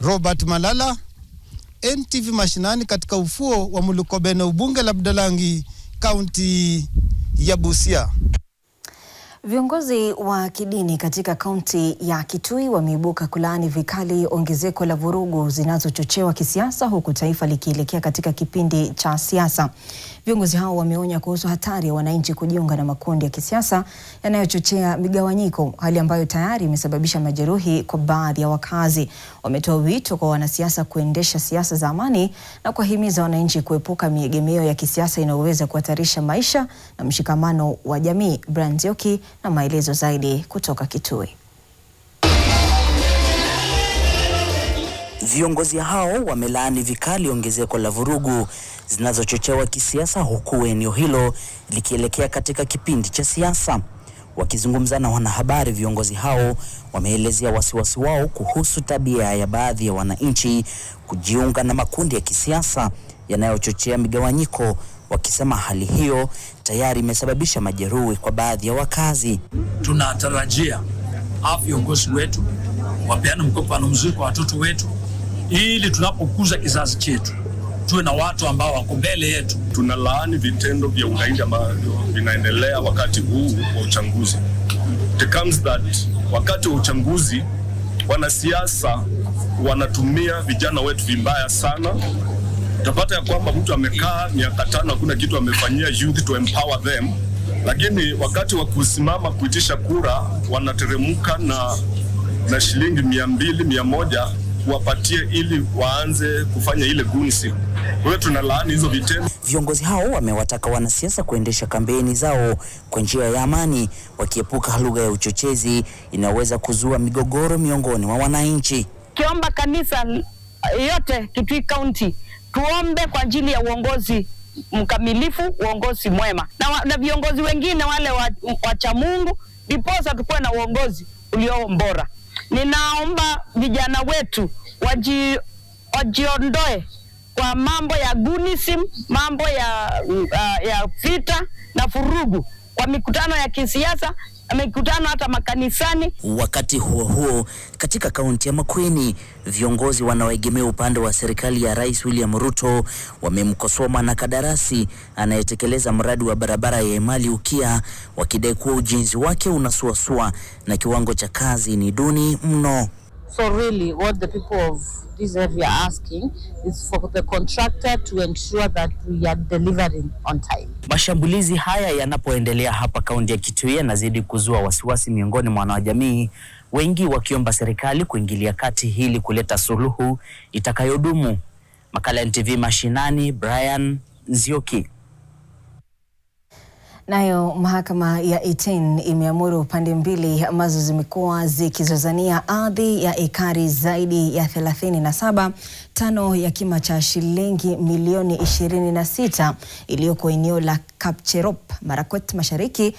Robert Malala, NTV Mashinani, katika ufuo wa Mulukobene, ubunge la Budalangi, kaunti ya Busia. Viongozi wa kidini katika kaunti ya Kitui wameibuka kulaani vikali ongezeko la vurugu zinazochochewa kisiasa, huku taifa likielekea katika kipindi cha siasa. Viongozi hao wameonya kuhusu hatari ya wananchi kujiunga na makundi ya kisiasa yanayochochea migawanyiko, hali ambayo tayari imesababisha majeruhi kwa baadhi ya wakazi. Wametoa wito kwa wanasiasa kuendesha siasa za amani na kuwahimiza wananchi kuepuka miegemeo ya kisiasa inayoweza kuhatarisha maisha na mshikamano wa jamii. Brian Nzioki na maelezo zaidi kutoka Kitui. Viongozi hao wamelaani vikali ongezeko la vurugu zinazochochewa kisiasa, huku eneo hilo likielekea katika kipindi cha siasa. Wakizungumza na wanahabari, viongozi hao wameelezea wasiwasi wao kuhusu tabia ya baadhi ya wananchi kujiunga na makundi ya kisiasa yanayochochea migawanyiko, wakisema hali hiyo tayari imesababisha majeruhi kwa baadhi ya wakazi. Tunatarajia viongozi wetu wapeane mkopano mzuri kwa watoto wetu, ili tunapokuza kizazi chetu tuwe na watu ambao wako mbele yetu. Tunalaani vitendo vya ugaidi ambavyo vinaendelea wakati huu wa uchaguzi. It comes that wakati wa uchaguzi wanasiasa wanatumia vijana wetu vibaya sana. Utapata ya kwamba mtu amekaa miaka 5 hakuna kitu amefanyia youth to empower them, lakini wakati wa kusimama kuitisha kura wanateremka na shilingi 200, 100 wapatie ili waanze kufanya ile gunsi. Kwa hiyo tunalaani hizo vitendo. Viongozi hao wamewataka wanasiasa kuendesha kampeni zao kwa njia ya amani, wakiepuka lugha ya uchochezi inaweza kuzua migogoro miongoni mwa wananchi. Kiomba kanisa yote Kitui County tuombe kwa ajili ya uongozi mkamilifu, uongozi mwema, na viongozi wengine wale wacha Mungu, ndiposa tukuwe na uongozi ulio bora. Ninaomba vijana wetu wajiondoe kwa mambo ya gunism, mambo ya vita na furugu kwa mikutano ya kisiasa na mikutano hata makanisani. Wakati huo huo, katika kaunti ya Makueni, viongozi wanaoegemea upande wa serikali ya Rais William Ruto wamemkosoa mwanakandarasi anayetekeleza mradi wa barabara ya Emali Ukia, wakidai kuwa ujenzi wake unasuasua na kiwango cha kazi ni duni mno. So really what the people of this area are asking is for the contractor to ensure that we are delivering on time. Mashambulizi haya yanapoendelea hapa kaunti ya Kitui yanazidi kuzua wasiwasi miongoni mwa wanajamii, wengi wakiomba serikali kuingilia kati hili kuleta suluhu itakayodumu. Makala NTV Mashinani, Brian Nzioki. Nayo mahakama ya Iten imeamuru pande mbili ambazo zimekuwa zikizozania ardhi ya ekari zaidi ya 37, 5 ya kima cha shilingi milioni 26 iliyoko eneo la Kapcherop, Marakwet Mashariki